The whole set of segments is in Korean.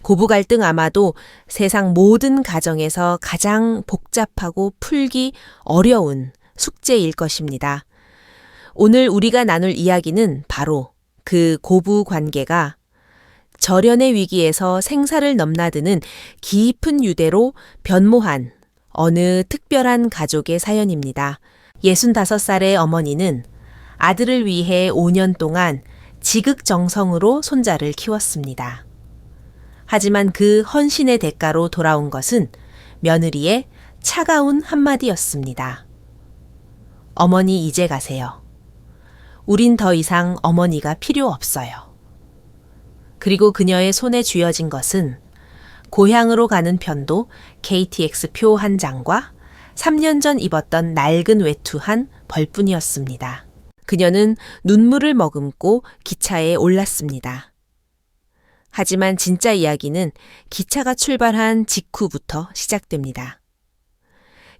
고부 갈등 아마도 세상 모든 가정에서 가장 복잡하고 풀기 어려운 숙제일 것입니다. 오늘 우리가 나눌 이야기는 바로 그 고부 관계가 절연의 위기에서 생사를 넘나드는 깊은 유대로 변모한 어느 특별한 가족의 사연입니다. 65살의 어머니는 아들을 위해 5년 동안 지극정성으로 손자를 키웠습니다. 하지만 그 헌신의 대가로 돌아온 것은 며느리의 차가운 한마디였습니다. 어머니 이제 가세요. 우린 더 이상 어머니가 필요 없어요. 그리고 그녀의 손에 쥐어진 것은 고향으로 가는 편도 KTX 표 한 장과 3년 전 입었던 낡은 외투 한 벌뿐이었습니다. 그녀는 눈물을 머금고 기차에 올랐습니다. 하지만 진짜 이야기는 기차가 출발한 직후부터 시작됩니다.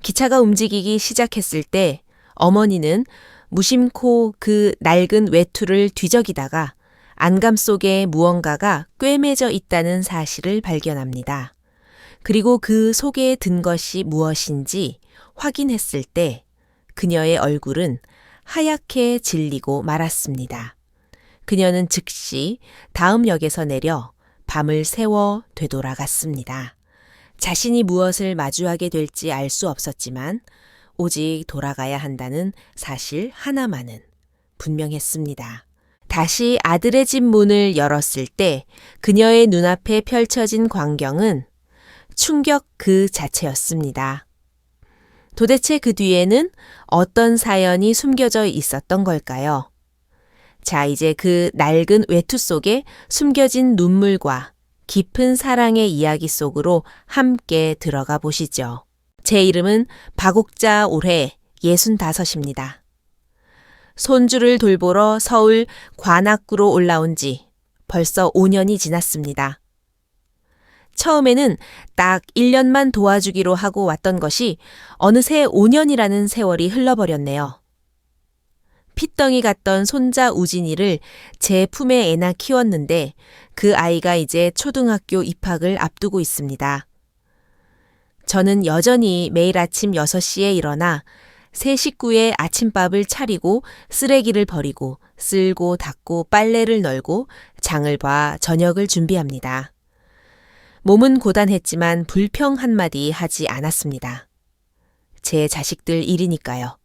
기차가 움직이기 시작했을 때 어머니는 무심코 그 낡은 외투를 뒤적이다가 안감 속에 무언가가 꿰매져 있다는 사실을 발견합니다. 그리고 그 속에 든 것이 무엇인지 확인했을 때 그녀의 얼굴은 하얗게 질리고 말았습니다. 그녀는 즉시 다음 역에서 내려 밤을 새워 되돌아갔습니다. 자신이 무엇을 마주하게 될지 알 수 없었지만 오직 돌아가야 한다는 사실 하나만은 분명했습니다. 다시 아들의 집 문을 열었을 때 그녀의 눈앞에 펼쳐진 광경은 충격 그 자체였습니다. 도대체 그 뒤에는 어떤 사연이 숨겨져 있었던 걸까요? 자, 이제 그 낡은 외투 속에 숨겨진 눈물과 깊은 사랑의 이야기 속으로 함께 들어가 보시죠. 제 이름은 박옥자 올해 65입니다. 손주를 돌보러 서울 관악구로 올라온 지 벌써 5년이 지났습니다. 처음에는 딱 1년만 도와주기로 하고 왔던 것이 어느새 5년이라는 세월이 흘러버렸네요. 핏덩이 같던 손자 우진이를 제 품에 애나 키웠는데 그 아이가 이제 초등학교 입학을 앞두고 있습니다. 저는 여전히 매일 아침 6시에 일어나 세 식구의 아침밥을 차리고 쓰레기를 버리고 쓸고 닦고 빨래를 널고 장을 봐 저녁을 준비합니다. 몸은 고단했지만 불평 한마디 하지 않았습니다. 제 자식들 일이니까요.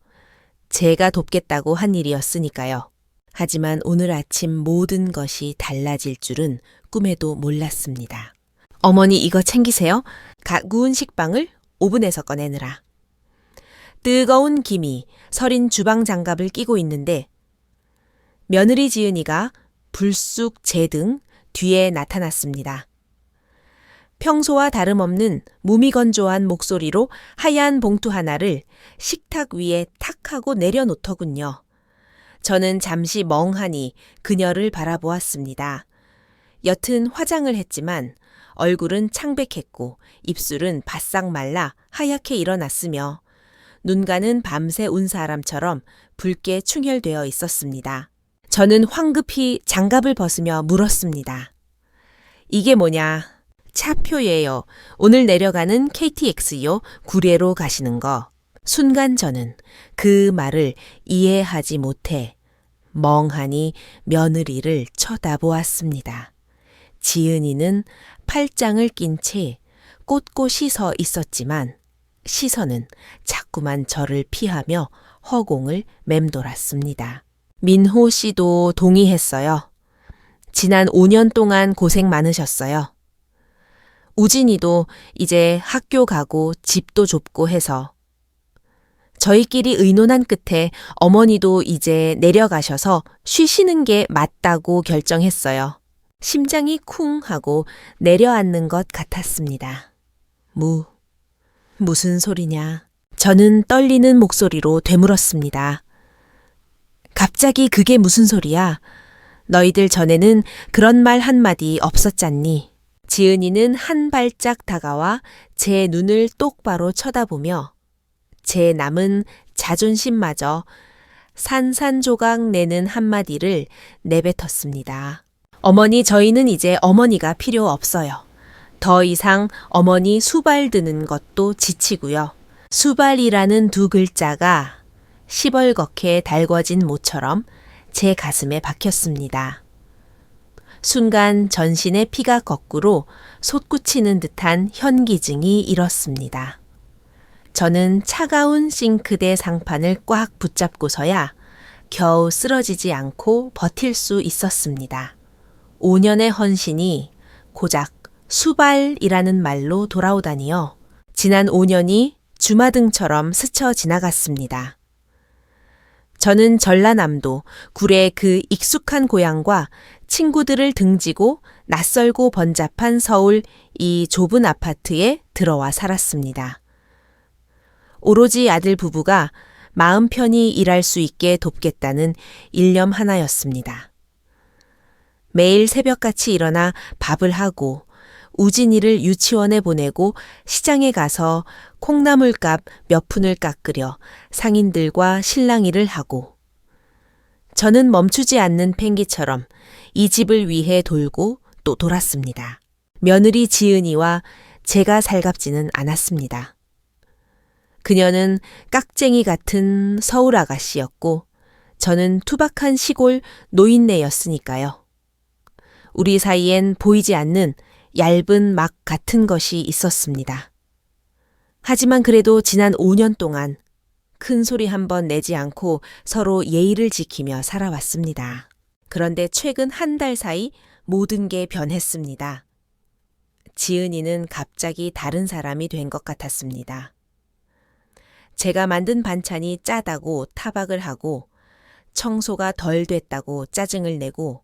제가 돕겠다고 한 일이었으니까요. 하지만 오늘 아침 모든 것이 달라질 줄은 꿈에도 몰랐습니다. 어머니 이거 챙기세요. 갓 구운 식빵을 오븐에서 꺼내느라. 뜨거운 김이 서린 주방 장갑을 끼고 있는데 며느리 지은이가 불쑥 제 등 뒤에 나타났습니다. 평소와 다름없는 무미건조한 목소리로 하얀 봉투 하나를 식탁 위에 탁 하고 내려놓더군요. 저는 잠시 멍하니 그녀를 바라보았습니다. 여튼 화장을 했지만 얼굴은 창백했고 입술은 바싹 말라 하얗게 일어났으며 눈가는 밤새 운 사람처럼 붉게 충혈되어 있었습니다. 저는 황급히 장갑을 벗으며 물었습니다. 이게 뭐냐? 차표예요. 오늘 내려가는 KTX요. 구례로 가시는 거. 순간 저는 그 말을 이해하지 못해 멍하니 며느리를 쳐다보았습니다. 지은이는 팔짱을 낀 채 꼿꼿이 서 있었지만 시선은 자꾸만 저를 피하며 허공을 맴돌았습니다. 민호 씨도 동의했어요. 지난 5년 동안 고생 많으셨어요. 우진이도 이제 학교 가고 집도 좁고 해서 저희끼리 의논한 끝에 어머니도 이제 내려가셔서 쉬시는 게 맞다고 결정했어요. 심장이 쿵 하고 내려앉는 것 같았습니다. 무슨 소리냐? 저는 떨리는 목소리로 되물었습니다. 갑자기 그게 무슨 소리야? 너희들 전에는 그런 말 한마디 없었잖니. 지은이는 한 발짝 다가와 제 눈을 똑바로 쳐다보며 제 남은 자존심마저 산산조각 내는 한마디를 내뱉었습니다. 어머니, 저희는 이제 어머니가 필요 없어요. 더 이상 어머니 수발 드는 것도 지치고요. 수발이라는 두 글자가 시벌겋게 달궈진 모처럼 제 가슴에 박혔습니다. 순간 전신의 피가 거꾸로 솟구치는 듯한 현기증이 일었습니다. 저는 차가운 싱크대 상판을 꽉 붙잡고서야 겨우 쓰러지지 않고 버틸 수 있었습니다. 5년의 헌신이 고작 수발이라는 말로 돌아오다니요. 지난 5년이 주마등처럼 스쳐 지나갔습니다. 저는 전라남도 굴의 그 익숙한 고향과 친구들을 등지고 낯설고 번잡한 서울 이 좁은 아파트에 들어와 살았습니다. 오로지 아들 부부가 마음 편히 일할 수 있게 돕겠다는 일념 하나였습니다. 매일 새벽같이 일어나 밥을 하고 우진이를 유치원에 보내고 시장에 가서 콩나물값 몇 푼을 깎으려 상인들과 실랑이를 하고 저는 멈추지 않는 펭기처럼 이 집을 위해 돌고 또 돌았습니다. 며느리 지은이와 제가 살갑지는 않았습니다. 그녀는 깍쟁이 같은 서울 아가씨였고 저는 투박한 시골 노인네였으니까요. 우리 사이엔 보이지 않는 얇은 막 같은 것이 있었습니다. 하지만 그래도 지난 5년 동안 큰 소리 한번 내지 않고 서로 예의를 지키며 살아왔습니다. 그런데 최근 한 달 사이 모든 게 변했습니다. 지은이는 갑자기 다른 사람이 된 것 같았습니다. 제가 만든 반찬이 짜다고 타박을 하고 청소가 덜 됐다고 짜증을 내고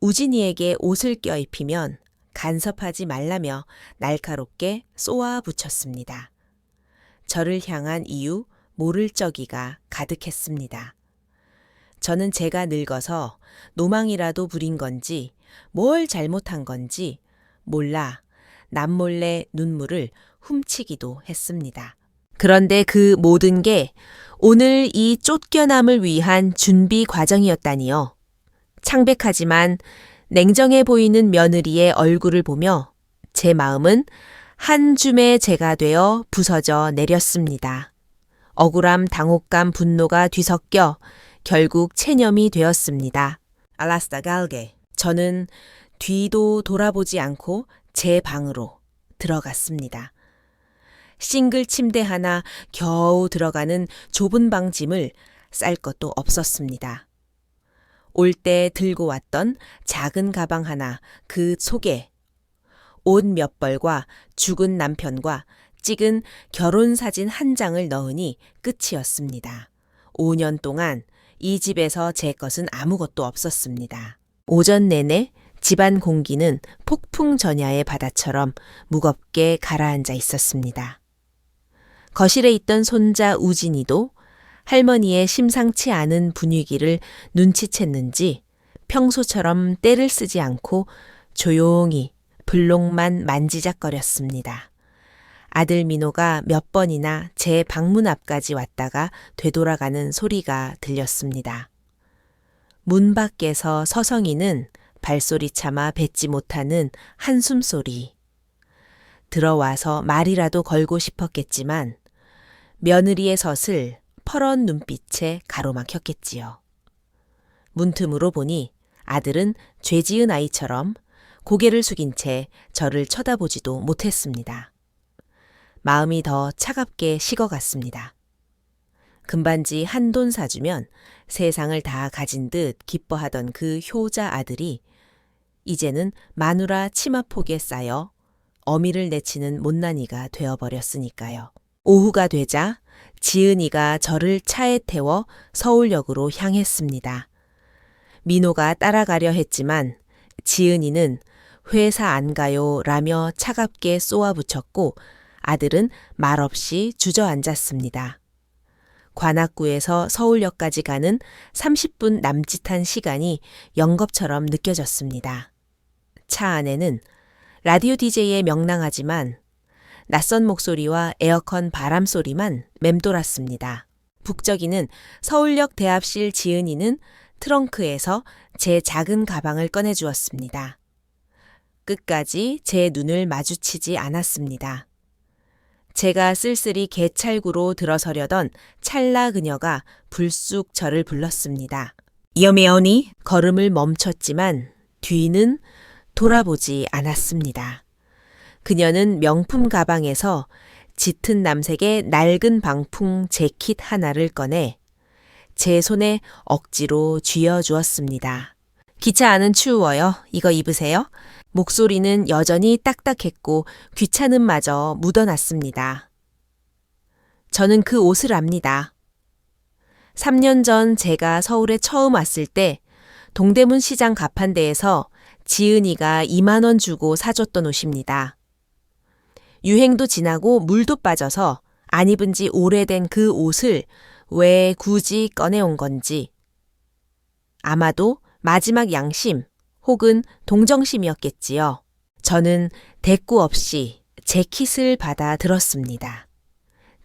우진이에게 옷을 껴입히면 간섭하지 말라며 날카롭게 쏘아 붙였습니다. 저를 향한 이유 모를 적이가 가득했습니다. 저는 제가 늙어서 노망이라도 부린 건지 뭘 잘못한 건지 몰라 남몰래 눈물을 훔치기도 했습니다. 그런데 그 모든 게 오늘 이 쫓겨남을 위한 준비 과정이었다니요. 창백하지만 냉정해 보이는 며느리의 얼굴을 보며 제 마음은 한 줌의 재가 되어 부서져 내렸습니다. 억울함, 당혹감, 분노가 뒤섞여 결국 체념이 되었습니다. 알라스타 갈게. 저는 뒤도 돌아보지 않고 제 방으로 들어갔습니다. 싱글 침대 하나 겨우 들어가는 좁은 방 짐을 쌀 것도 없었습니다. 올 때 들고 왔던 작은 가방 하나 그 속에 옷 몇 벌과 죽은 남편과 찍은 결혼사진 한 장을 넣으니 끝이었습니다. 5년 동안 이 집에서 제 것은 아무것도 없었습니다. 오전 내내 집안 공기는 폭풍 전야의 바다처럼 무겁게 가라앉아 있었습니다. 거실에 있던 손자 우진이도 할머니의 심상치 않은 분위기를 눈치챘는지 평소처럼 떼를 쓰지 않고 조용히 블록만 만지작거렸습니다. 아들 민호가 몇 번이나 제 방문 앞까지 왔다가 되돌아가는 소리가 들렸습니다. 문 밖에서 서성이는 발소리 참아 뱉지 못하는 한숨소리. 들어와서 말이라도 걸고 싶었겠지만 며느리의 섯을 퍼런 눈빛에 가로막혔겠지요. 문틈으로 보니 아들은 죄지은 아이처럼 고개를 숙인 채 저를 쳐다보지도 못했습니다. 마음이 더 차갑게 식어갔습니다. 금반지 한 돈 사주면 세상을 다 가진 듯 기뻐하던 그 효자 아들이 이제는 마누라 치마폭에 쌓여 어미를 내치는 못난이가 되어버렸으니까요. 오후가 되자 지은이가 저를 차에 태워 서울역으로 향했습니다. 민호가 따라가려 했지만 지은이는 회사 안 가요 라며 차갑게 쏘아붙였고 아들은 말없이 주저앉았습니다. 관악구에서 서울역까지 가는 30분 남짓한 시간이 영겁처럼 느껴졌습니다. 차 안에는 라디오 DJ의 명랑하지만 낯선 목소리와 에어컨 바람 소리만 맴돌았습니다. 북적이는 서울역 대합실 지은이는 트렁크에서 제 작은 가방을 꺼내주었습니다. 끝까지 제 눈을 마주치지 않았습니다. 제가 쓸쓸히 개찰구로 들어서려던 찰나 그녀가 불쑥 저를 불렀습니다. 여미오니? 걸음을 멈췄지만 뒤는 돌아보지 않았습니다. 그녀는 명품 가방에서 짙은 남색의 낡은 방풍 재킷 하나를 꺼내 제 손에 억지로 쥐어주었습니다. 기차 안은 추워요. 이거 입으세요. 목소리는 여전히 딱딱했고 귀찮음마저 묻어났습니다. 저는 그 옷을 압니다. 3년 전 제가 서울에 처음 왔을 때 동대문 시장 가판대에서 지은이가 2만 원 주고 사줬던 옷입니다. 유행도 지나고 물도 빠져서 안 입은 지 오래된 그 옷을 왜 굳이 꺼내온 건지. 아마도 마지막 양심 혹은 동정심이었겠지요. 저는 대꾸 없이 재킷을 받아 들었습니다.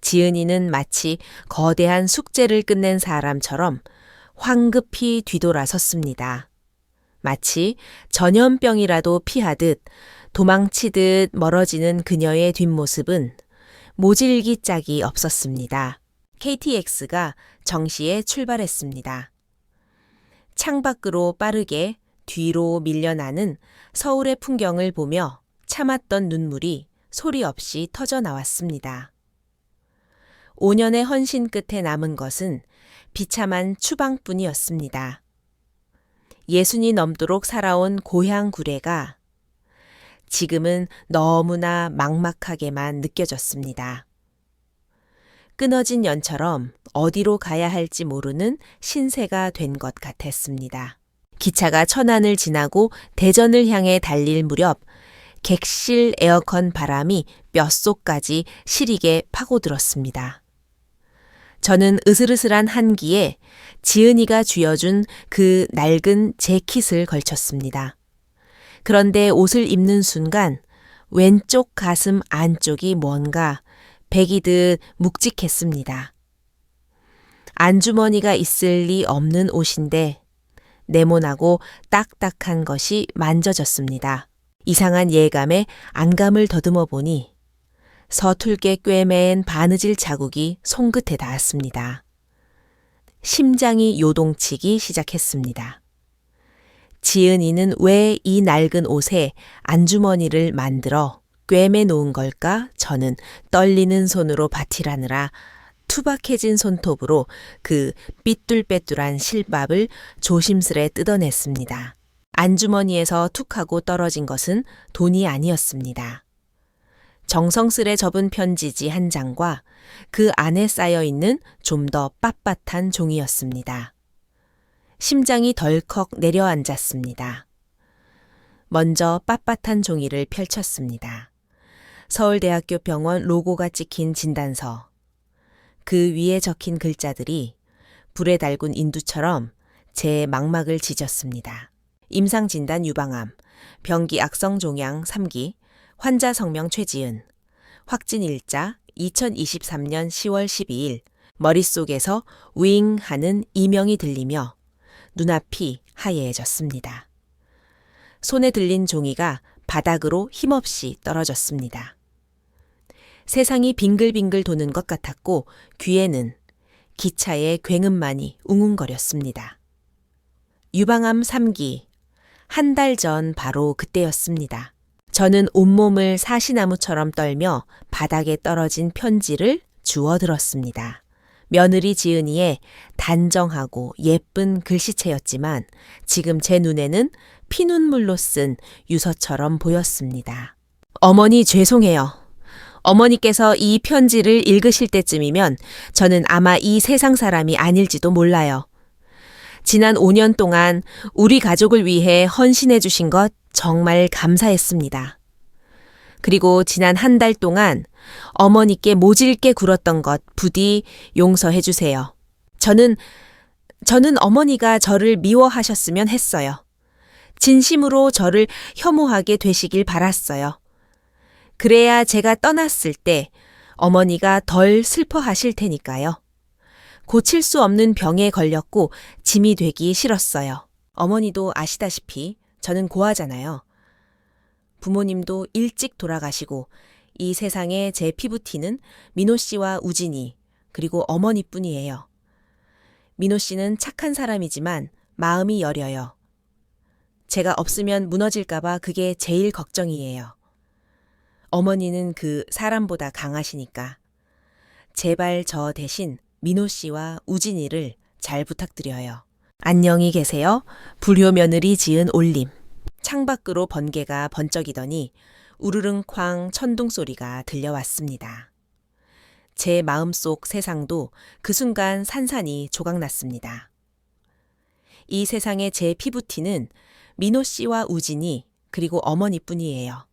지은이는 마치 거대한 숙제를 끝낸 사람처럼 황급히 뒤돌아섰습니다. 마치 전염병이라도 피하듯 도망치듯 멀어지는 그녀의 뒷모습은 모질기 짝이 없었습니다. KTX가 정시에 출발했습니다. 창밖으로 빠르게 뒤로 밀려나는 서울의 풍경을 보며 참았던 눈물이 소리 없이 터져 나왔습니다. 5년의 헌신 끝에 남은 것은 비참한 추방뿐이었습니다. 60이 넘도록 살아온 고향 구례가 지금은 너무나 막막하게만 느껴졌습니다. 끊어진 연처럼 어디로 가야 할지 모르는 신세가 된 것 같았습니다. 기차가 천안을 지나고 대전을 향해 달릴 무렵 객실 에어컨 바람이 뼛속까지 시리게 파고들었습니다. 저는 으슬으슬한 한기에 지은이가 쥐어준 그 낡은 재킷을 걸쳤습니다. 그런데 옷을 입는 순간 왼쪽 가슴 안쪽이 뭔가 배기듯 묵직했습니다. 안주머니가 있을 리 없는 옷인데 네모나고 딱딱한 것이 만져졌습니다. 이상한 예감에 안감을 더듬어 보니 서툴게 꿰맨 바느질 자국이 손끝에 닿았습니다. 심장이 요동치기 시작했습니다. 지은이는 왜 이 낡은 옷에 안주머니를 만들어 꿰매 놓은 걸까? 저는 떨리는 손으로 바티라느라 투박해진 손톱으로 그 삐뚤빼뚤한 실밥을 조심스레 뜯어냈습니다. 안주머니에서 툭 하고 떨어진 것은 돈이 아니었습니다. 정성스레 접은 편지지 한 장과 그 안에 쌓여있는 좀 더 빳빳한 종이였습니다. 심장이 덜컥 내려앉았습니다. 먼저 빳빳한 종이를 펼쳤습니다. 서울대학교 병원 로고가 찍힌 진단서. 그 위에 적힌 글자들이 불에 달군 인두처럼 제 망막을 지졌습니다. 임상진단 유방암, 병기 악성 종양 3기, 환자 성명 최지은, 확진일자 2023년 10월 12일, 머릿속에서 윙 하는 이명이 들리며 눈앞이 하얘졌습니다. 손에 들린 종이가 바닥으로 힘없이 떨어졌습니다. 세상이 빙글빙글 도는 것 같았고 귀에는 기차의 굉음만이 웅웅거렸습니다. 유방암 3기, 한 달 전 바로 그때였습니다. 저는 온몸을 사시나무처럼 떨며 바닥에 떨어진 편지를 주워들었습니다. 며느리 지은이의 단정하고 예쁜 글씨체였지만 지금 제 눈에는 피눈물로 쓴 유서처럼 보였습니다. 어머니 죄송해요. 어머니께서 이 편지를 읽으실 때쯤이면 저는 아마 이 세상 사람이 아닐지도 몰라요. 지난 5년 동안 우리 가족을 위해 헌신해 주신 것 정말 감사했습니다. 그리고 지난 한 달 동안 어머니께 모질게 굴었던 것 부디 용서해 주세요. 저는 어머니가 저를 미워하셨으면 했어요. 진심으로 저를 혐오하게 되시길 바랐어요. 그래야 제가 떠났을 때 어머니가 덜 슬퍼하실 테니까요. 고칠 수 없는 병에 걸렸고 짐이 되기 싫었어요. 어머니도 아시다시피 저는 고아잖아요. 부모님도 일찍 돌아가시고 이 세상에 제 피부티는 민호 씨와 우진이 그리고 어머니뿐이에요. 민호 씨는 착한 사람이지만 마음이 여려요. 제가 없으면 무너질까봐 그게 제일 걱정이에요. 어머니는 그 사람보다 강하시니까. 제발 저 대신 민호 씨와 우진이를 잘 부탁드려요. 안녕히 계세요. 불효 며느리 지은 올림. 창밖으로 번개가 번쩍이더니 우르릉쾅 천둥 소리가 들려왔습니다. 제 마음속 세상도 그 순간 산산이 조각났습니다. 이 세상의 제 피부티는 민호 씨와 우진이 그리고 어머니뿐이에요.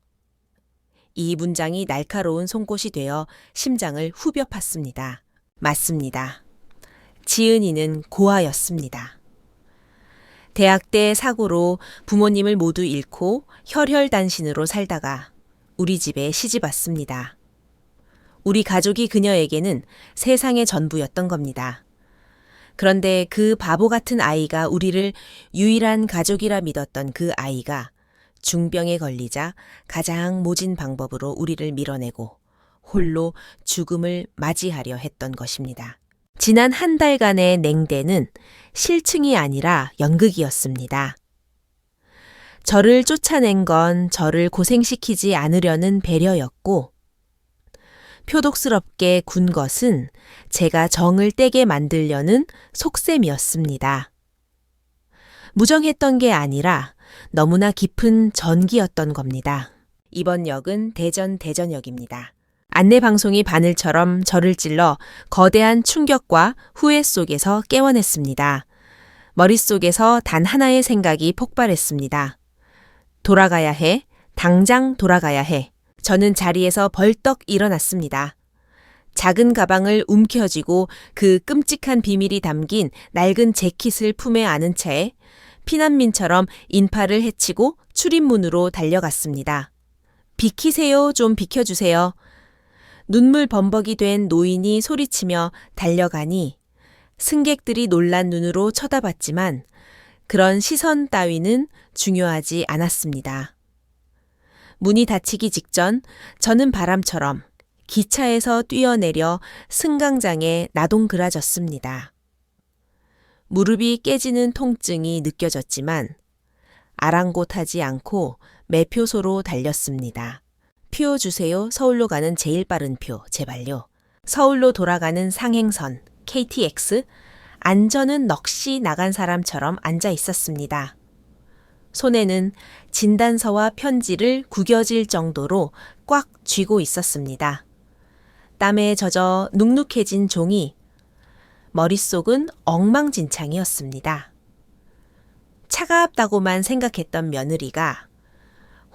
이 문장이 날카로운 송곳이 되어 심장을 후벼 팠습니다. 맞습니다. 지은이는 고아였습니다. 대학 때 사고로 부모님을 모두 잃고 혈혈단신으로 살다가 우리 집에 시집 왔습니다. 우리 가족이 그녀에게는 세상의 전부였던 겁니다. 그런데 그 바보 같은 아이가 우리를 유일한 가족이라 믿었던 그 아이가 중병에 걸리자 가장 모진 방법으로 우리를 밀어내고 홀로 죽음을 맞이하려 했던 것입니다. 지난 한 달간의 냉대는 실층이 아니라 연극이었습니다. 저를 쫓아낸 건 저를 고생시키지 않으려는 배려였고, 표독스럽게 군 것은 제가 정을 떼게 만들려는 속셈이었습니다. 무정했던 게 아니라 너무나 깊은 전기였던 겁니다. 이번 역은 대전역입니다. 안내방송이 바늘처럼 저를 찔러 거대한 충격과 후회 속에서 깨워냈습니다. 머릿속에서 단 하나의 생각이 폭발했습니다. 돌아가야 해. 당장 돌아가야 해. 저는 자리에서 벌떡 일어났습니다. 작은 가방을 움켜쥐고 그 끔찍한 비밀이 담긴 낡은 재킷을 품에 안은 채 피난민처럼 인파를 헤치고 출입문으로 달려갔습니다. 비키세요, 좀 비켜주세요. 눈물 범벅이 된 노인이 소리치며 달려가니 승객들이 놀란 눈으로 쳐다봤지만 그런 시선 따위는 중요하지 않았습니다. 문이 닫히기 직전 저는 바람처럼 기차에서 뛰어내려 승강장에 나동그라졌습니다. 무릎이 깨지는 통증이 느껴졌지만 아랑곳하지 않고 매표소로 달렸습니다. 표 주세요. 서울로 가는 제일 빠른 표, 제발요. 서울로 돌아가는 상행선, KTX, 안전은 넋이 나간 사람처럼 앉아 있었습니다. 손에는 진단서와 편지를 구겨질 정도로 꽉 쥐고 있었습니다. 땀에 젖어 눅눅해진 종이, 머릿속은 엉망진창이었습니다. 차갑다고만 생각했던 며느리가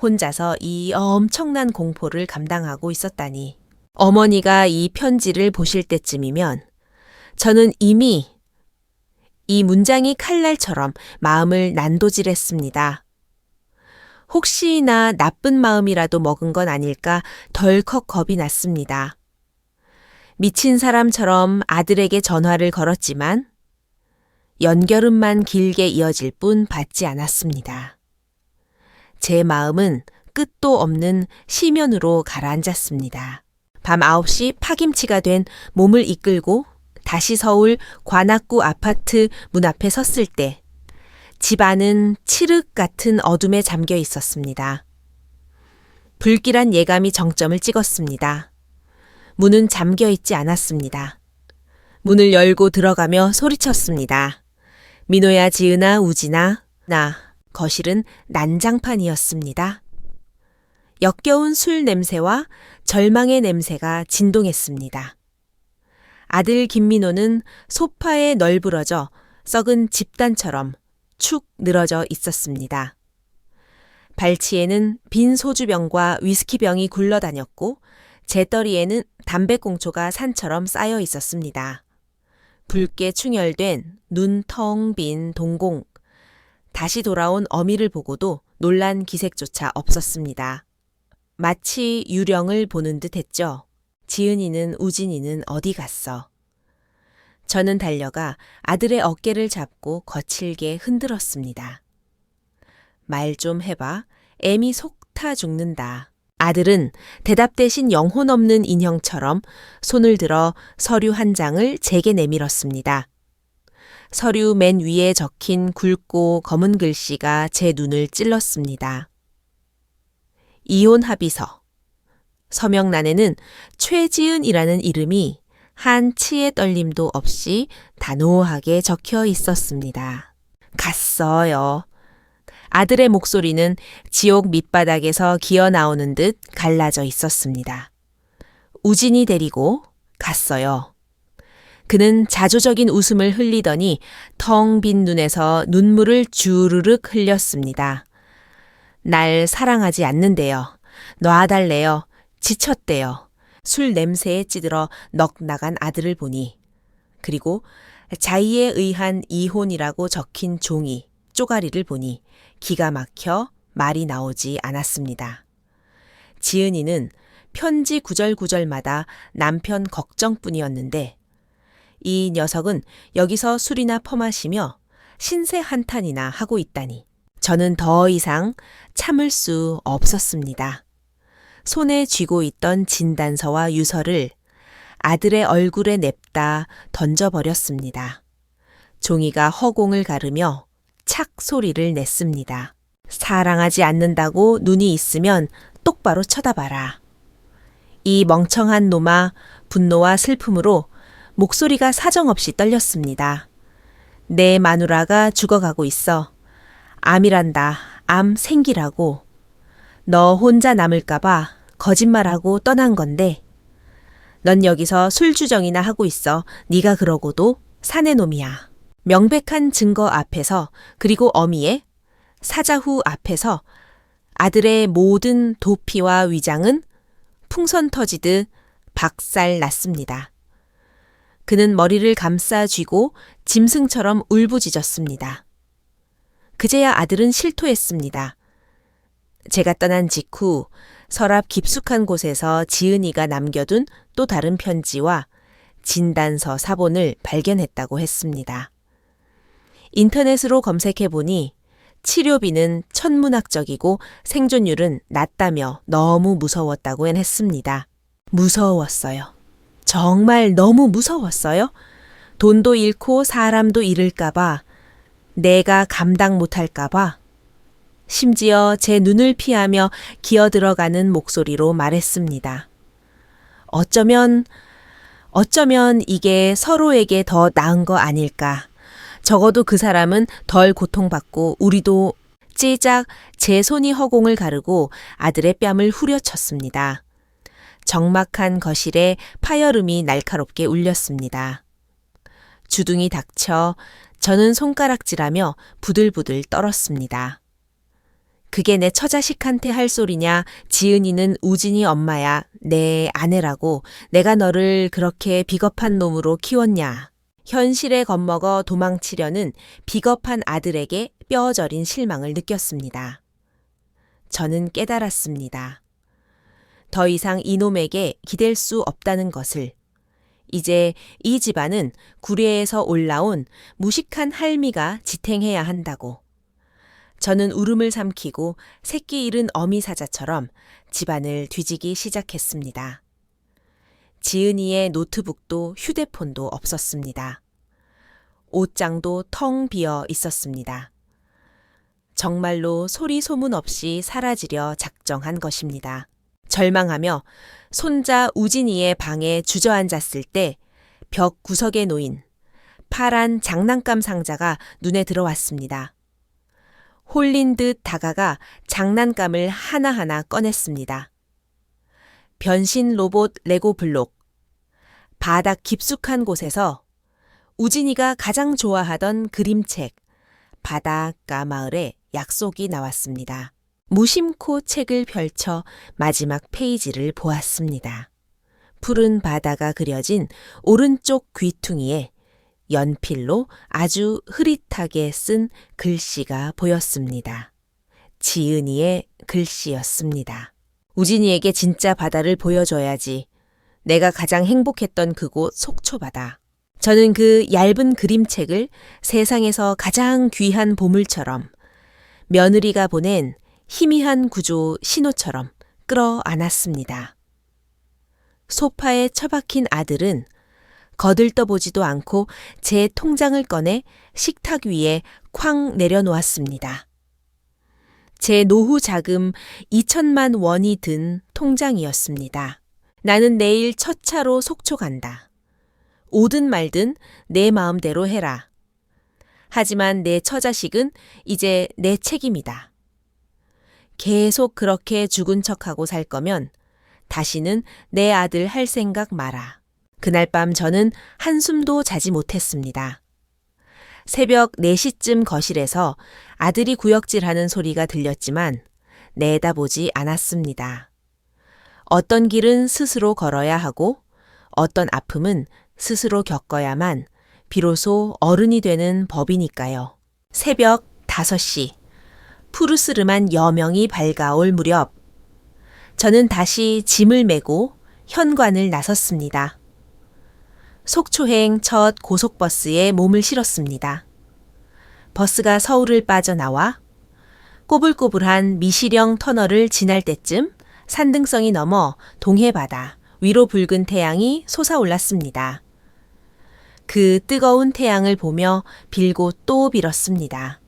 혼자서 이 엄청난 공포를 감당하고 있었다니. 어머니가 이 편지를 보실 때쯤이면 저는 이미 이 문장이 칼날처럼 마음을 난도질했습니다. 혹시나 나쁜 마음이라도 먹은 건 아닐까 덜컥 겁이 났습니다. 미친 사람처럼 아들에게 전화를 걸었지만 연결음만 길게 이어질 뿐 받지 않았습니다. 제 마음은 끝도 없는 시면으로 가라앉았습니다. 밤 9시 파김치가 된 몸을 이끌고 다시 서울 관악구 아파트 문 앞에 섰을 때 집 안은 칠흑 같은 어둠에 잠겨 있었습니다. 불길한 예감이 정점을 찍었습니다. 문은 잠겨 있지 않았습니다. 문을 열고 들어가며 소리쳤습니다. 민호야, 지은아, 우진아, 나. 거실은 난장판이었습니다. 역겨운 술 냄새와 절망의 냄새가 진동했습니다. 아들 김민호는 소파에 널브러져 썩은 집단처럼 축 늘어져 있었습니다. 발치에는 빈 소주병과 위스키병이 굴러다녔고 재떨이에는 담배꽁초가 산처럼 쌓여 있었습니다. 붉게 충혈된 눈 텅 빈 동공, 다시 돌아온 어미를 보고도 놀란 기색조차 없었습니다. 마치 유령을 보는 듯 했죠. 지은이는 우진이는 어디 갔어? 저는 달려가 아들의 어깨를 잡고 거칠게 흔들었습니다. 말 좀 해봐. 애미 속 싫다 죽는다. 아들은 대답 대신 영혼 없는 인형처럼 손을 들어 서류 한 장을 제게 내밀었습니다. 서류 맨 위에 적힌 굵고 검은 글씨가 제 눈을 찔렀습니다. 이혼 합의서. 서명란에는 최지은이라는 이름이 한 치의 떨림도 없이 단호하게 적혀 있었습니다. 갔어요. 아들의 목소리는 지옥 밑바닥에서 기어 나오는 듯 갈라져 있었습니다. 우진이 데리고 갔어요. 그는 자조적인 웃음을 흘리더니 텅 빈 눈에서 눈물을 주르륵 흘렸습니다. 날 사랑하지 않는데요. 놔달래요. 지쳤대요. 술 냄새에 찌들어 넋 나간 아들을 보니, 그리고 자의에 의한 이혼이라고 적힌 종이, 쪼가리를 보니 기가 막혀 말이 나오지 않았습니다. 지은이는 편지 구절구절마다 남편 걱정뿐이었는데 이 녀석은 여기서 술이나 퍼마시며 신세 한탄이나 하고 있다니 저는 더 이상 참을 수 없었습니다. 손에 쥐고 있던 진단서와 유서를 아들의 얼굴에 냅다 던져버렸습니다. 종이가 허공을 가르며 착 소리를 냈습니다. 사랑하지 않는다고 눈이 있으면 똑바로 쳐다봐라. 이 멍청한 놈아, 분노와 슬픔으로 목소리가 사정없이 떨렸습니다. 내 마누라가 죽어가고 있어. 암이란다. 암 생기라고. 너 혼자 남을까봐 거짓말하고 떠난 건데 넌 여기서 술주정이나 하고 있어. 네가 그러고도 사내 놈이야. 명백한 증거 앞에서, 그리고 어미의 사자후 앞에서 아들의 모든 도피와 위장은 풍선 터지듯 박살 났습니다. 그는 머리를 감싸 쥐고 짐승처럼 울부짖었습니다. 그제야 아들은 실토했습니다. 제가 떠난 직후 서랍 깊숙한 곳에서 지은이가 남겨둔 또 다른 편지와 진단서 사본을 발견했다고 했습니다. 인터넷으로 검색해보니 치료비는 천문학적이고 생존율은 낮다며 너무 무서웠다고 했습니다. 무서웠어요. 정말 너무 무서웠어요. 돈도 잃고 사람도 잃을까봐, 내가 감당 못할까봐, 심지어 제 눈을 피하며 기어들어가는 목소리로 말했습니다. 어쩌면 이게 서로에게 더 나은 거 아닐까. 적어도 그 사람은 덜 고통받고 우리도. 찌작 제 손이 허공을 가르고 아들의 뺨을 후려쳤습니다. 적막한 거실에 파열음이 날카롭게 울렸습니다. 주둥이 닥쳐 저는 손가락질하며 부들부들 떨었습니다. 그게 내 처자식한테 할 소리냐. 지은이는 우진이 엄마야. 내 아내라고. 내가 너를 그렇게 비겁한 놈으로 키웠냐. 현실에 겁먹어 도망치려는 비겁한 아들에게 뼈저린 실망을 느꼈습니다. 저는 깨달았습니다. 더 이상 이놈에게 기댈 수 없다는 것을. 이제 이 집안은 구례에서 올라온 무식한 할미가 지탱해야 한다고. 저는 울음을 삼키고 새끼 잃은 어미 사자처럼 집안을 뒤지기 시작했습니다. 지은이의 노트북도 휴대폰도 없었습니다. 옷장도 텅 비어 있었습니다. 정말로 소리 소문 없이 사라지려 작정한 것입니다. 절망하며 손자 우진이의 방에 주저앉았을 때 벽 구석에 놓인 파란 장난감 상자가 눈에 들어왔습니다. 홀린 듯 다가가 장난감을 하나하나 꺼냈습니다. 변신 로봇 레고 블록. 바닥 깊숙한 곳에서 우진이가 가장 좋아하던 그림책 바닷가 마을의 약속이 나왔습니다. 무심코 책을 펼쳐 마지막 페이지를 보았습니다. 푸른 바다가 그려진 오른쪽 귀퉁이에 연필로 아주 흐릿하게 쓴 글씨가 보였습니다. 지은이의 글씨였습니다. 우진이에게 진짜 바다를 보여줘야지. 내가 가장 행복했던 그곳 속초바다. 저는 그 얇은 그림책을 세상에서 가장 귀한 보물처럼 며느리가 보낸 희미한 구조 신호처럼 끌어안았습니다. 소파에 처박힌 아들은 거들떠보지도 않고 제 통장을 꺼내 식탁 위에 쾅 내려놓았습니다. 제 노후 자금 2천만 원이 든 통장이었습니다. 나는 내일 첫 차로 속초 간다. 오든 말든 내 마음대로 해라. 하지만 내 처자식은 이제 내 책임이다. 계속 그렇게 죽은 척하고 살 거면 다시는 내 아들 할 생각 마라. 그날 밤 저는 한숨도 자지 못했습니다. 새벽 4시쯤 거실에서 아들이 구역질하는 소리가 들렸지만 내다보지 않았습니다. 어떤 길은 스스로 걸어야 하고 어떤 아픔은 스스로 겪어야만 비로소 어른이 되는 법이니까요. 새벽 5시, 푸르스름한 여명이 밝아올 무렵 저는 다시 짐을 메고 현관을 나섰습니다. 속초행 첫 고속버스에 몸을 실었습니다. 버스가 서울을 빠져나와 꼬불꼬불한 미시령 터널을 지날 때쯤 산등성이 넘어 동해바다 위로 붉은 태양이 솟아올랐습니다. 그 뜨거운 태양을 보며 빌고 또 빌었습니다.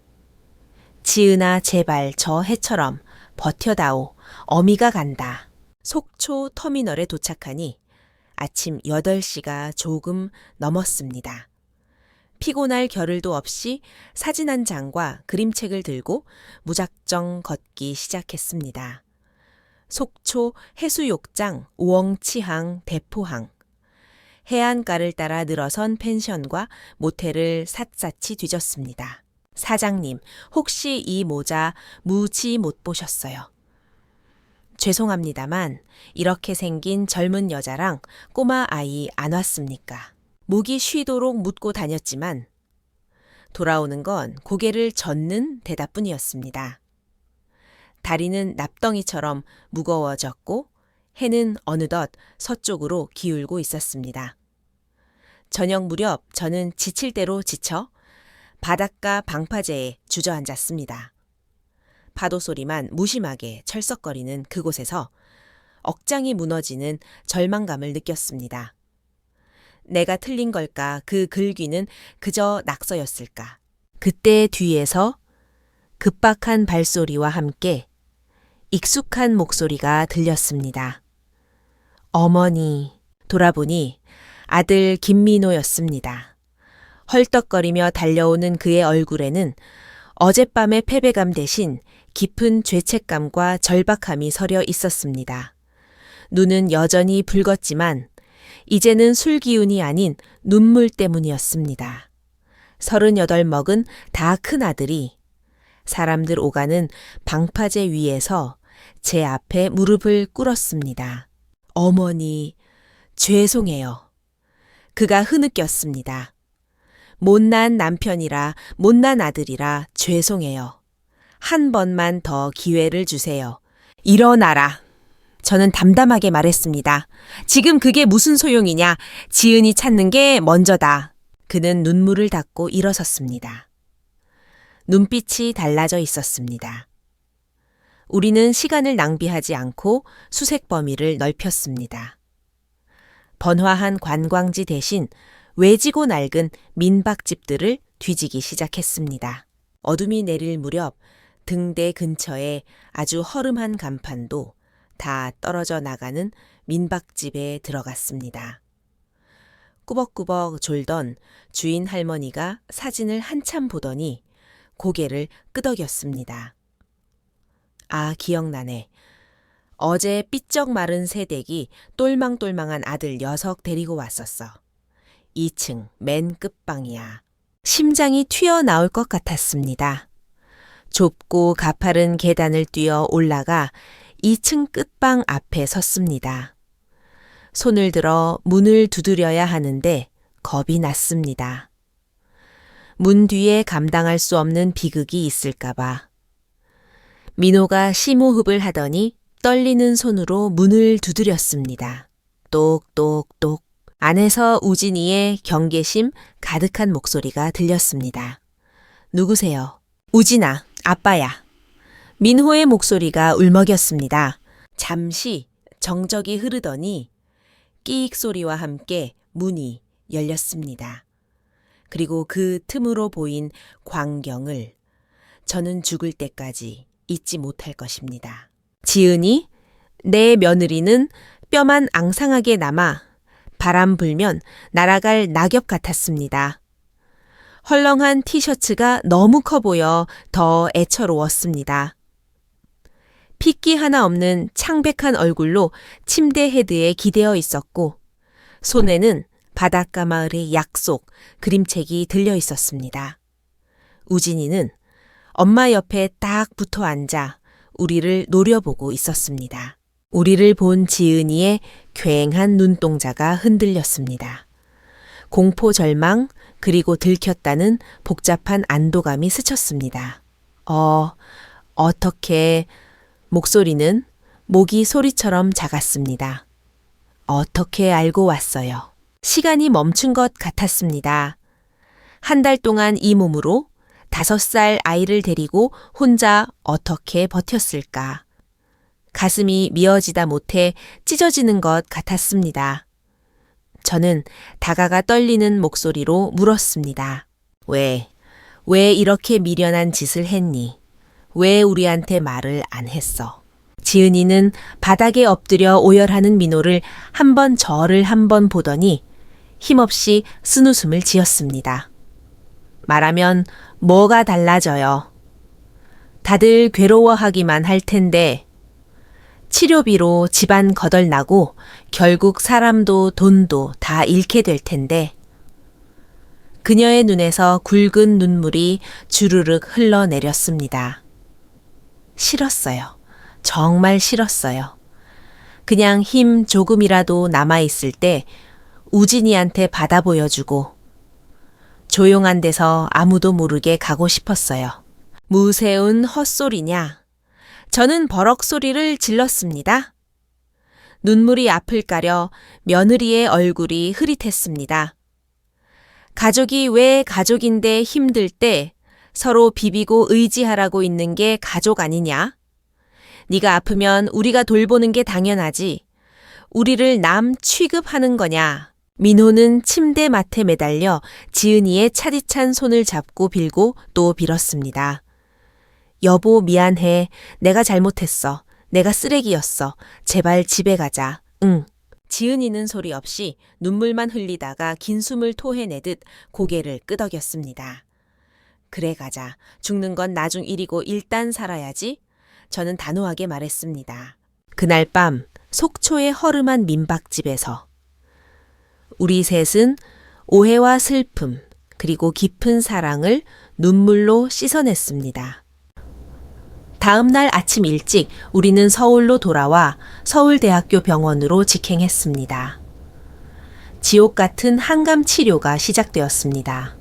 지은아 제발 저 해처럼 버텨다오. 어미가 간다. 속초 터미널에 도착하니 아침 8시가 조금 넘었습니다. 피곤할 겨를도 없이 사진 한 장과 그림책을 들고 무작정 걷기 시작했습니다. 속초 해수욕장, 우엉치항, 대포항. 해안가를 따라 늘어선 펜션과 모텔을 샅샅이 뒤졌습니다. 사장님, 혹시 이 모자 무지 못 보셨어요? 죄송합니다만 이렇게 생긴 젊은 여자랑 꼬마 아이 안 왔습니까? 목이 쉬도록 묻고 다녔지만 돌아오는 건 고개를 젓는 대답뿐이었습니다. 다리는 납덩이처럼 무거워졌고 해는 어느덧 서쪽으로 기울고 있었습니다. 저녁 무렵 저는 지칠 대로 지쳐 바닷가 방파제에 주저앉았습니다. 파도 소리만 무심하게 철썩거리는 그곳에서 억장이 무너지는 절망감을 느꼈습니다. 내가 틀린 걸까? 그 글귀는 그저 낙서였을까? 그때 뒤에서 급박한 발소리와 함께 익숙한 목소리가 들렸습니다. 어머니. 돌아보니 아들 김민호였습니다. 헐떡거리며 달려오는 그의 얼굴에는 어젯밤의 패배감 대신 깊은 죄책감과 절박함이 서려 있었습니다. 눈은 여전히 붉었지만 이제는 술 기운이 아닌 눈물 때문이었습니다. 38 먹은 다 큰 아들이 사람들 오가는 방파제 위에서 제 앞에 무릎을 꿇었습니다. 어머니, 죄송해요. 그가 흐느꼈습니다. 못난 남편이라 못난 아들이라 죄송해요. 한 번만 더 기회를 주세요. 일어나라. 저는 담담하게 말했습니다. 지금 그게 무슨 소용이냐. 지은이 찾는 게 먼저다. 그는 눈물을 닦고 일어섰습니다. 눈빛이 달라져 있었습니다. 우리는 시간을 낭비하지 않고 수색 범위를 넓혔습니다. 번화한 관광지 대신 외지고 낡은 민박집들을 뒤지기 시작했습니다. 어둠이 내릴 무렵 등대 근처에 아주 허름한 간판도 다 떨어져 나가는 민박집에 들어갔습니다. 꾸벅꾸벅 졸던 주인 할머니가 사진을 한참 보더니 고개를 끄덕였습니다. 아, 기억나네. 어제 삐쩍 마른 새댁이 똘망똘망한 아들 녀석 데리고 왔었어. 2층 맨 끝방이야. 심장이 튀어나올 것 같았습니다. 좁고 가파른 계단을 뛰어 올라가 2층 끝방 앞에 섰습니다. 손을 들어 문을 두드려야 하는데 겁이 났습니다. 문 뒤에 감당할 수 없는 비극이 있을까봐. 민호가 심호흡을 하더니 떨리는 손으로 문을 두드렸습니다. 똑똑똑. 안에서 우진이의 경계심 가득한 목소리가 들렸습니다. 누구세요? 우진아, 아빠야. 민호의 목소리가 울먹였습니다. 잠시 정적이 흐르더니 끼익 소리와 함께 문이 열렸습니다. 그리고 그 틈으로 보인 광경을 저는 죽을 때까지 잊지 못할 것입니다. 지은이, 내 며느리는 뼈만 앙상하게 남아 바람 불면 날아갈 낙엽 같았습니다. 헐렁한 티셔츠가 너무 커 보여 더 애처로웠습니다. 핏기 하나 없는 창백한 얼굴로 침대 헤드에 기대어 있었고 손에는 바닷가 마을의 약속 그림책이 들려 있었습니다. 우진이는 엄마 옆에 딱 붙어 앉아 우리를 노려보고 있었습니다. 우리를 본 지은이의 괭한 눈동자가 흔들렸습니다. 공포 절망 그리고 들켰다는 복잡한 안도감이 스쳤습니다. 어떻게... 목소리는 모기 소리처럼 작았습니다. 어떻게 알고 왔어요? 시간이 멈춘 것 같았습니다. 한 달 동안 이 몸으로 5살 아이를 데리고 혼자 어떻게 버텼을까? 가슴이 미어지다 못해 찢어지는 것 같았습니다. 저는 다가가 떨리는 목소리로 물었습니다. 왜 이렇게 미련한 짓을 했니? 왜 우리한테 말을 안 했어? 지은이는 바닥에 엎드려 오열하는 민호를 한 번 저를 한 번 보더니 힘없이 쓴웃음을 지었습니다. 말하면 뭐가 달라져요? 다들 괴로워하기만 할 텐데 치료비로 집안 거덜나고 결국 사람도 돈도 다 잃게 될 텐데 그녀의 눈에서 굵은 눈물이 주르륵 흘러내렸습니다. 싫었어요. 정말 싫었어요. 그냥 힘 조금이라도 남아있을 때 우진이한테 받아 보여주고 조용한 데서 아무도 모르게 가고 싶었어요. 무세운 헛소리냐? 저는 버럭 소리를 질렀습니다. 눈물이 앞을 가려 며느리의 얼굴이 흐릿했습니다. 가족이 왜 가족인데 힘들 때 서로 비비고 의지하라고 있는 게 가족 아니냐? 네가 아프면 우리가 돌보는 게 당연하지. 우리를 남 취급하는 거냐? 민호는 침대 맡에 매달려 지은이의 차디찬 손을 잡고 빌고 또 빌었습니다. 여보 미안해. 내가 잘못했어. 내가 쓰레기였어. 제발 집에 가자. 응. 지은이는 소리 없이 눈물만 흘리다가 긴 숨을 토해내듯 고개를 끄덕였습니다. 그래 가자. 죽는 건 나중 일이고 일단 살아야지. 저는 단호하게 말했습니다. 그날 밤 속초의 허름한 민박집에서 우리 셋은 오해와 슬픔 그리고 깊은 사랑을 눈물로 씻어냈습니다. 다음 날 아침 일찍 우리는 서울로 돌아와 서울대학교 병원으로 직행했습니다. 지옥 같은 항암 치료가 시작되었습니다.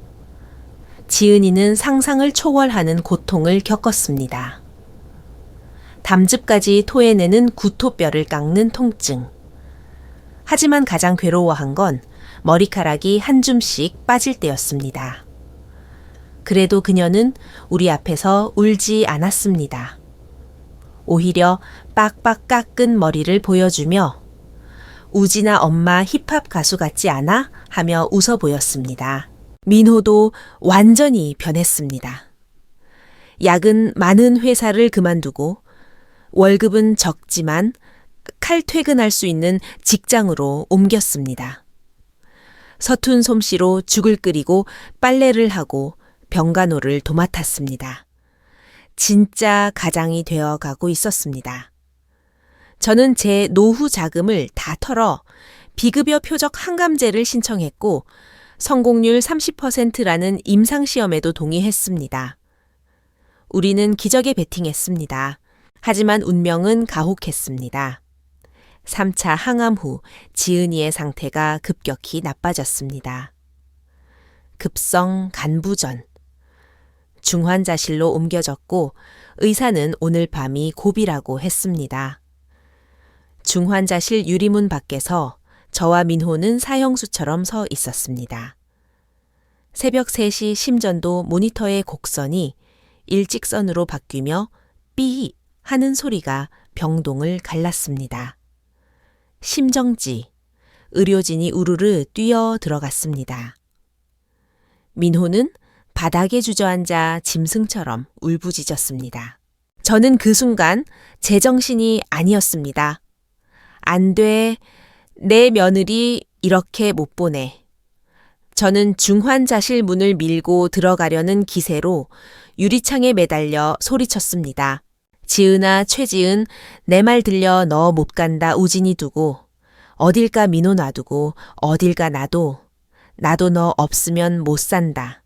지은이는 상상을 초월하는 고통을 겪었습니다. 담즙까지 토해내는 구토뼈를 깎는 통증. 하지만 가장 괴로워한 건 머리카락이 한 줌씩 빠질 때였습니다. 그래도 그녀는 우리 앞에서 울지 않았습니다. 오히려 빡빡 깎은 머리를 보여주며 우진아 엄마 힙합 가수 같지 않아? 하며 웃어 보였습니다. 민호도 완전히 변했습니다. 야근 많은 회사를 그만두고 월급은 적지만 칼퇴근할 수 있는 직장으로 옮겼습니다. 서툰 솜씨로 죽을 끓이고 빨래를 하고 병간호를 도맡았습니다. 진짜 가장이 되어가고 있었습니다. 저는 제 노후 자금을 다 털어 비급여 표적 항암제를 신청했고 성공률 30%라는 임상시험에도 동의했습니다. 우리는 기적에 베팅했습니다. 하지만 운명은 가혹했습니다. 3차 항암 후 지은이의 상태가 급격히 나빠졌습니다. 급성 간부전. 중환자실로 옮겨졌고 의사는 오늘 밤이 고비라고 했습니다. 중환자실 유리문 밖에서 저와 민호는 사형수처럼 서 있었습니다. 새벽 3시 심전도 모니터의 곡선이 일직선으로 바뀌며 삐 하는 소리가 병동을 갈랐습니다. 심정지, 의료진이 우르르 뛰어 들어갔습니다. 민호는 바닥에 주저앉아 짐승처럼 울부짖었습니다. 저는 그 순간 제정신이 아니었습니다. 안 돼, 내 며느리 이렇게 못 보내. 저는 중환자실 문을 밀고 들어가려는 기세로 유리창에 매달려 소리쳤습니다. 지은아, 최지은, 내 말 들려 너 못 간다 우진이 두고 어딜가 민호 놔두고 어딜가 나도 너 없으면 못 산다.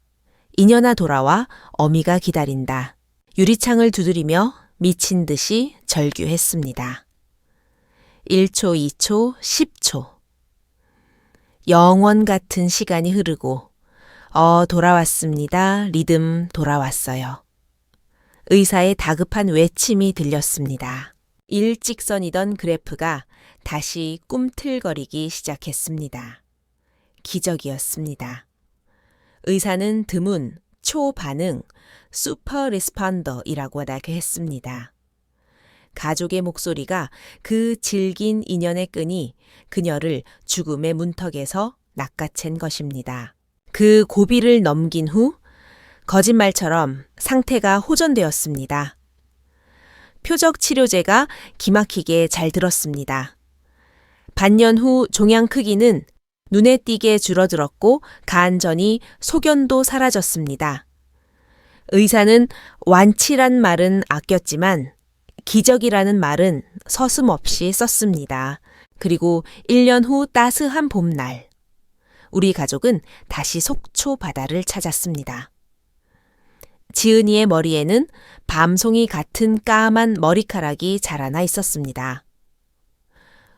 이년아 돌아와 어미가 기다린다. 유리창을 두드리며 미친 듯이 절규했습니다. 1초, 2초, 10초. 영원 같은 시간이 흐르고 돌아왔습니다. 리듬 돌아왔어요. 의사의 다급한 외침이 들렸습니다. 일직선이던 그래프가 다시 꿈틀거리기 시작했습니다. 기적이었습니다. 의사는 드문, 초반응, 슈퍼 리스펀더이라고 했습니다. 가족의 목소리가 그 질긴 인연의 끈이 그녀를 죽음의 문턱에서 낚아챈 것입니다. 그 고비를 넘긴 후 거짓말처럼 상태가 호전되었습니다. 표적 치료제가 기막히게 잘 들었습니다. 반년 후 종양 크기는 눈에 띄게 줄어들었고 간전히 소견도 사라졌습니다. 의사는 완치란 말은 아꼈지만 기적이라는 말은 서슴없이 썼습니다. 그리고 1년 후 따스한 봄날, 우리 가족은 다시 속초 바다를 찾았습니다. 지은이의 머리에는 밤송이 같은 까만 머리카락이 자라나 있었습니다.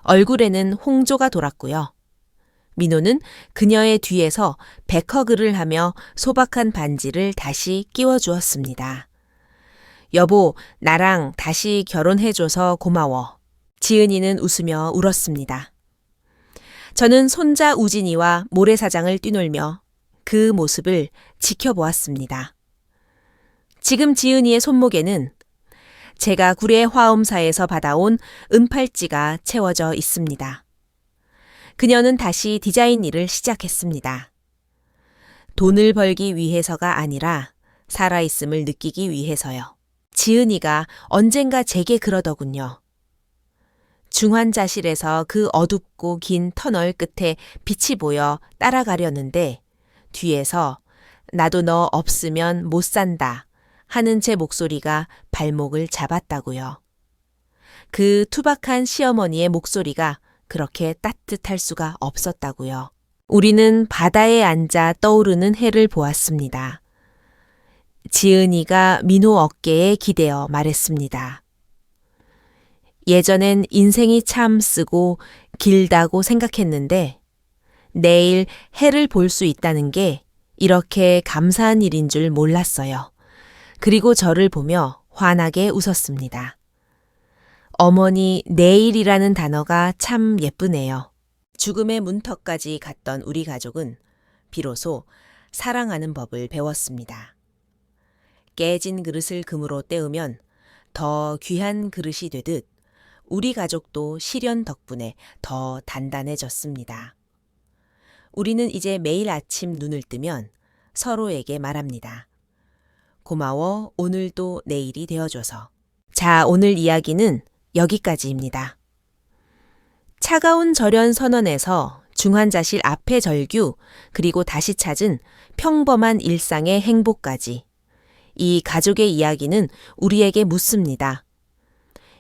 얼굴에는 홍조가 돌았고요. 민호는 그녀의 뒤에서 백허그를 하며 소박한 반지를 다시 끼워주었습니다. 여보, 나랑 다시 결혼해줘서 고마워. 지은이는 웃으며 울었습니다. 저는 손자 우진이와 모래사장을 뛰놀며 그 모습을 지켜보았습니다. 지금 지은이의 손목에는 제가 구례 화엄사에서 받아온 은팔찌가 채워져 있습니다. 그녀는 다시 디자인 일을 시작했습니다. 돈을 벌기 위해서가 아니라 살아있음을 느끼기 위해서요. 지은이가 언젠가 제게 그러더군요. 중환자실에서 그 어둡고 긴 터널 끝에 빛이 보여 따라가려는데 뒤에서 나도 너 없으면 못 산다 하는 제 목소리가 발목을 잡았다고요. 그 투박한 시어머니의 목소리가 그렇게 따뜻할 수가 없었다고요. 우리는 바다에 앉아 떠오르는 해를 보았습니다. 지은이가 민호 어깨에 기대어 말했습니다. 예전엔 인생이 참 쓰고 길다고 생각했는데 내일 해를 볼 수 있다는 게 이렇게 감사한 일인 줄 몰랐어요. 그리고 저를 보며 환하게 웃었습니다. 어머니, 내일이라는 단어가 참 예쁘네요. 죽음의 문턱까지 갔던 우리 가족은 비로소 사랑하는 법을 배웠습니다. 깨진 그릇을 금으로 때우면 더 귀한 그릇이 되듯 우리 가족도 시련 덕분에 더 단단해졌습니다. 우리는 이제 매일 아침 눈을 뜨면 서로에게 말합니다. 고마워, 오늘도 내일이 되어줘서. 자, 오늘 이야기는 여기까지입니다. 차가운 절연 선언에서 중환자실 앞의 절규, 그리고 다시 찾은 평범한 일상의 행복까지. 이 가족의 이야기는 우리에게 묻습니다.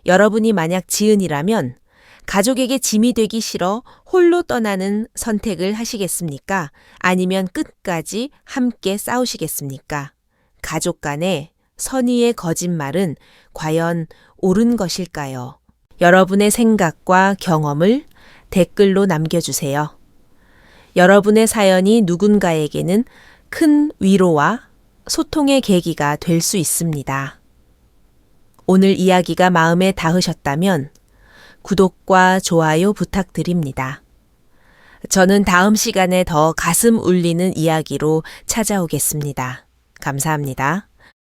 여러분이 만약 지은이라면 가족에게 짐이 되기 싫어 홀로 떠나는 선택을 하시겠습니까? 아니면 끝까지 함께 싸우시겠습니까? 가족 간의 선의의 거짓말은 과연 옳은 것일까요? 여러분의 생각과 경험을 댓글로 남겨주세요. 여러분의 사연이 누군가에게는 큰 위로와 소통의 계기가 될 수 있습니다. 오늘 이야기가 마음에 닿으셨다면 구독과 좋아요 부탁드립니다. 저는 다음 시간에 더 가슴 울리는 이야기로 찾아오겠습니다. 감사합니다.